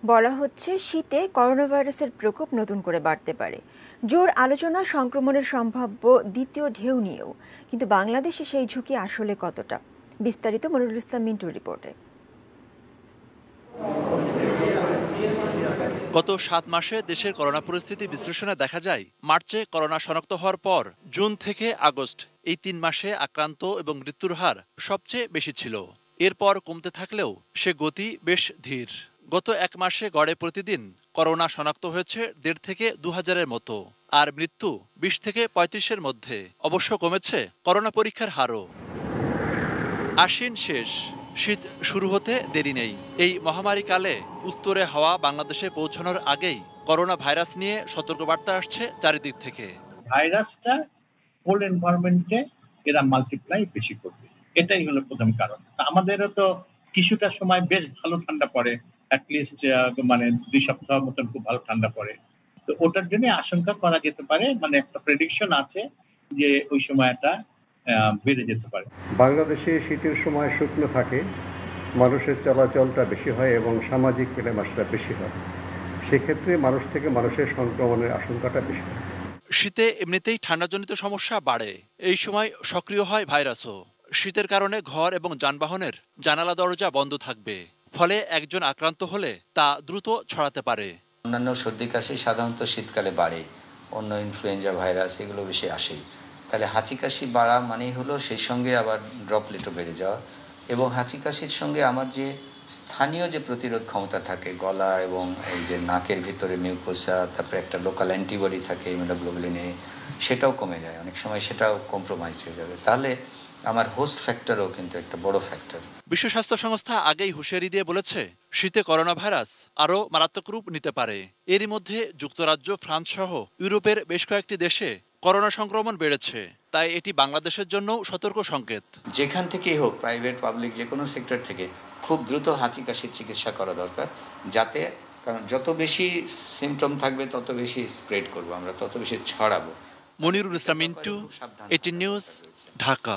বলা হচ্ছে শীতে করোনা ভাইরাসের প্রকোপ নতুন করে বাড়তে পারে। জোর আলোচনা সংক্রমণের সম্ভাব্য দ্বিতীয় ঢেউ নিয়েও, কিন্তু বাংলাদেশে সেই ঝুঁকি আসলে কতটা? বিস্তারিত মনিরুল ইসলাম মিন্টুর রিপোর্টে। গত 7 মাসে দেশের করোনা পরিস্থিতি বিশ্লেষণে দেখা যায়, মার্চে করোনা শনাক্ত হওয়ার পর জুন থেকে আগস্ট এই 3 মাসে আক্রান্ত এবং মৃত্যুর হার সবচেয়ে বেশি ছিল। এরপর কমতে থাকলেও সে গতি বেশ ধীর। গত 1 মাসে গড়ে প্রতিদিন করোনা শনাক্ত হয়েছে 1.5 থেকে 2,000-এর মতো, আর মৃত্যু 20 থেকে 35-এর মধ্যে। অবশ্য কমেছে করোনা পরীক্ষার হারও। আশ্বিন শেষ, শীত শুরু হতে দেরি নেই। এই মহামারীকালে উত্তরে হাওয়া বাংলাদেশে পৌঁছানোর আগেই করোনা ভাইরাস নিয়ে সতর্কবার্তা আসছে চারিদিক থেকে। ভাইরাসটা কোল্ড এনভায়রনমেন্টে এরা মাল্টিপ্লাই বেশি করবে, এটাই হলো প্রথম কারণ। আমাদেরও তো কিছুটা সময় বেশ ভালো ঠান্ডা পড়ে, অ্যাটলিস্ট মানে 2 সপ্তাহ মতন খুব ভালো ঠান্ডা পড়ে। তো ওটার জন্য আশঙ্কা করা যেতে পারে, মানে একটা প্রেডিকশন আছে যে ওই সময়টা বেড়ে যেতে পারে। বাংলাদেশে শীতের সময় শুকনো থাকে, মানুষের চলাচলটা বেশি হয় এবং সামাজিক মেলামেশা বেশি হয়। সেক্ষেত্রে মানুষ থেকে মানুষের সংক্রমণের আশঙ্কাটা বেশি হয়। শীতে এমনিতেই ঠান্ডাজনিত সমস্যা বাড়ে, এই সময় সক্রিয় হয় ভাইরাসও। শীতের কারণে ঘর এবং যানবাহনের জানালা দরজা বন্ধ থাকবে, ফলে একজন আক্রান্ত হলে তা দ্রুত ছড়াতে পারে। অন্যান্য সর্দি কাশি সাধারণত শীতকালে বাড়ে, অন্য ইনফ্লুয়েঞ্জা ভাইরাস এগুলো বেশি আসেই। তাহলে হাঁচি কাশি বাড়া মানেই হলো সেই সঙ্গে আবার ড্রপলেটও বেড়ে যাওয়া, এবং হাঁচি কাশির সঙ্গে আমার যে স্থানীয় যে প্রতিরোধ ক্ষমতা থাকে গলা এবং এই যে নাকের ভিতরে মিউকোসা, তারপরে একটা লোকাল অ্যান্টিবডি থাকে ইমিউনোগ্লোবুলিনে, সেটাও কমে যায়, অনেক সময় সেটাও কম্প্রোমাইজ হয়ে যাবে। তাহলে আমার হোস্ট ফ্যাক্টরও কিন্তু একটা বড় ফ্যাক্টর। বিশ্ব স্বাস্থ্য সংস্থা আগেই হুঁশিয়ারি দিয়ে বলেছে, শীতে করোনা ভাইরাস আরও মারাত্মক রূপ নিতে পারে। এরই মধ্যে যুক্তরাজ্য, ফ্রান্স সহ ইউরোপের বেশ কয়েকটি দেশে করোনা সংক্রমণ বেড়েছে, তাই এটি বাংলাদেশের জন্য সতর্ক সংকেত। যেখান থেকেই হোক, প্রাইভেট পাবলিক যে কোনো সেক্টর থেকে খুব দ্রুত হাঁচি কাশির চিকিৎসা করা দরকার, যাতে, কারণ যত বেশি সিমটম থাকবে তত বেশি স্প্রেড করবো আমরা, তত বেশি ছড়াবো। মনিরুল ইসলাম মিন্টু, 18 নিউজ, ঢাকা।